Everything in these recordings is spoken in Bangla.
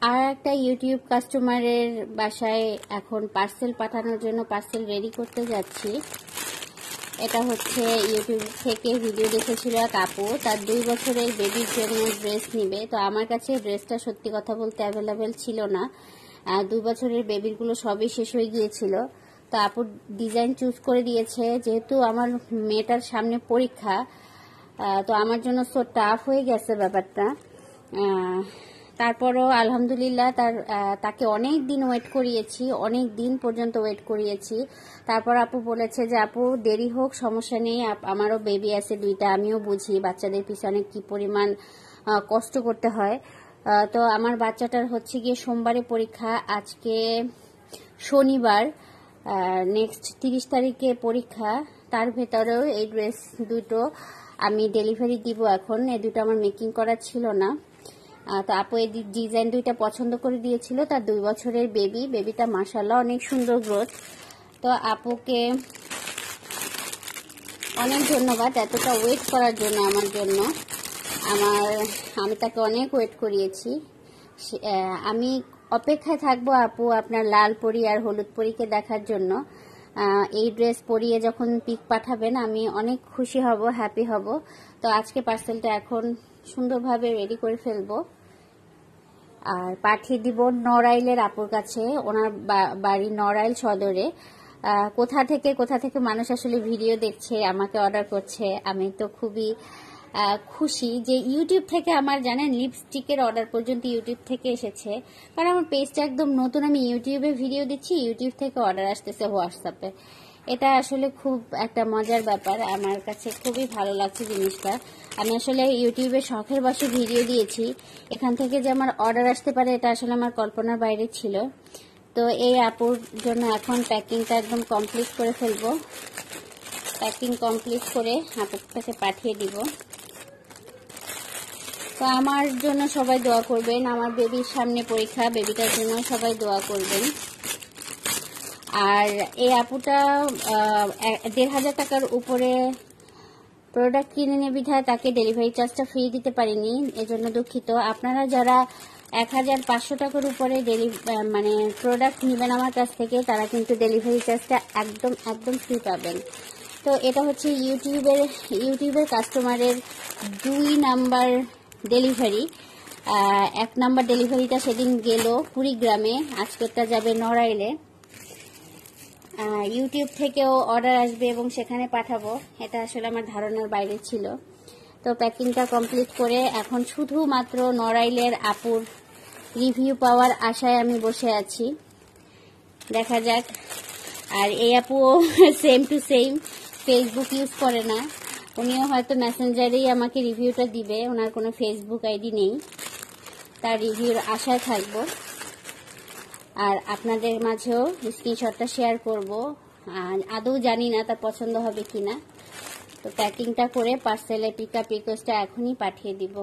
আর একটা ইউটিউব কাস্টমারের বাসায় এখন পার্সেল পাঠানোর জন্য পার্সেল রেডি করতে যাচ্ছি। এটা হচ্ছে ইউটিউব থেকে ভিডিও দেখেছিল এক আপু, তার 2 বছরের বেবির জন্য ড্রেস নিবে। তো আমার কাছে ড্রেসটা সত্যি কথা বলতে অ্যাভেলেবেল ছিল না, 2 বছরের বেবিরগুলো সবই শেষ হয়ে গিয়েছিল। তো আপু ডিজাইন চুজ করে দিয়েছে, যেহেতু আমার মেয়েটার সামনে পরীক্ষা, তো আমার জন্য সো টাফ হয়ে গেছে ব্যাপারটা। তারপরও আলহামদুলিল্লাহ তাকে অনেক দিন ওয়েট করিয়েছি, অনেক দিন পর্যন্ত ওয়েট করিয়েছি। তারপর আপু বলেছে যে আপু দেরি হোক সমস্যা নেই, আমারও বেবি আছে 2টা, আমিও বুঝি বাচ্চাদের পিছনে কি পরিমাণ কষ্ট করতে হয়। তো আমার বাচ্চাটার হচ্ছে গিয়ে সোমবারে পরীক্ষা, আজকে শনিবার, নেক্সট 30 তারিখে পরীক্ষা। তার ভেতরেও এই ড্রেস দুটো আমি ডেলিভারি দিব। এখন এই দুটো আমার মেকিং করা ছিল না। তো আপু এই ডিজাইন 2টা পছন্দ করে দিয়েছিল। তার 2 বছরের বেবিটা মাশাআল্লাহ অনেক সুন্দর গ্রোথ। তো আপুকে অনেক ধন্যবাদ এতটা ওয়েট করার জন্য আমার জন্য। আমি তাকে অনেক ওয়েট করিয়েছি। আমি অপেক্ষায় থাকবো আপু আপনার লাল পরি আর হলুদ পরীকে দেখার জন্য। এই ড্রেস পরিয়ে যখন পিক পাঠাবেন আমি অনেক খুশি হব, হ্যাপি হব। তো আজকে পার্সেলটা এখন সুন্দরভাবে রেডি করে ফেলবো আর পাঠিয়ে দিব নড়াইলের আপুর কাছে। ওনার বাড়ি নড়াইল সদরে। কোথা থেকে মানুষ আসলে ভিডিও দেখছে, আমাকে অর্ডার করছে। আমি তো খুবই খুশি যে ইউটিউব থেকে আমার জানেন লিপস্টিকের অর্ডার পর্যন্ত ইউটিউব থেকে এসেছে। কারণ আমার পেজটা একদম নতুন, আমি ইউটিউবে ভিডিও দিচ্ছি, ইউটিউব থেকে অর্ডার আসতেছে হোয়াটসঅ্যাপে। এটা আসলে খুব একটা মজার ব্যাপার, আমার কাছে খুবই ভালো লাগছে জিনিসটা। আমি আসলে ইউটিউবে শখের বশে ভিডিও দিয়েছি, এখান থেকে যে আমার অর্ডার আসতে পারে এটা আসলে আমার কল্পনার বাইরে ছিল। তো এই আপুর জন্য এখন প্যাকিংটা একদম কমপ্লিট করে ফেলবো। প্যাকিং কমপ্লিট করে আপুটাকে পাঠিয়ে দিব। তো আমার জন্য সবাই দোয়া করবেন, আমার বেবির সামনে পরীক্ষা, বেবিটার জন্য সবাই দোয়া করবেন। আর এই আপুটা 1500 টাকার উপরে প্রোডাক্ট কিনে নিয়ে বিধায় তাকে ডেলিভারি চার্জটা ফ্রি দিতে পারিনি, এজন্য দুঃখিত। আপনারা যারা 1500 টাকার উপরে মানে প্রোডাক্ট নেবেন আমার কাছ থেকে, তারা কিন্তু ডেলিভারি চার্জটা একদম ফ্রি পাবেন। তো এটা হচ্ছে ইউটিউবের কাস্টমারের 2 নাম্বার ডেলিভারি। 1 নাম্বার ডেলিভারিটা সেদিন গেল কুড়িগ্রামে, আজকেরটা যাবে নড়াইলে। ইউটিউব থেকেও অর্ডার আসবে এবং সেখানে পাঠাবো, এটা আসলে আমার ধারণার বাইরে ছিল। তো প্যাকিংটা কমপ্লিট করে এখন শুধুমাত্র নড়াইলের আপুর রিভিউ পাওয়ার আশায় আমি বসে আছি, দেখা যাক। আর এই আপুও same to same Facebook use করে না, উনিও হয়তো মেসেঞ্জারেই আমাকে রিভিউটা দিবে, ওনার কোনো ফেসবুক আইডি নেই। তার রিভিউর আশায় থাকবো আর আপনাদের মাঝেও স্ক্রিনশটটা শেয়ার করব। আর আদৌ জানি না তার পছন্দ হবে কিনা। তো প্যাকিংটা করে পার্সেলের পিকআপ রিকোয়েস্টটা এখনই পাঠিয়ে দিব।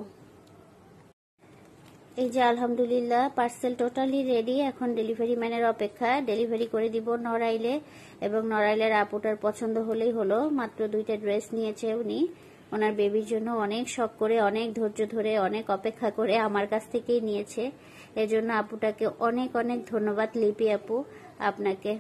এই যে আলহামদুলিল্লাহ পার্সেল টোটালি রেডি, এখন ডেলিভারি ম্যানের অপেক্ষা। ডেলিভারি করে দিব নড়াইলে, এবং নড়াইলের আপুটার পছন্দ হলেই হলো। মাত্র 2টা ড্রেস নিয়েছে উনি, ওনার বেবির জন্য অনেক শখ করে, অনেক ধৈর্য ধরে, অনেক অপেক্ষা করে আমার কাছ থেকেই নিয়েছে। এজন্য আপুটাকে অনেক ধন্যবাদ লিপি আপু আপনাকে।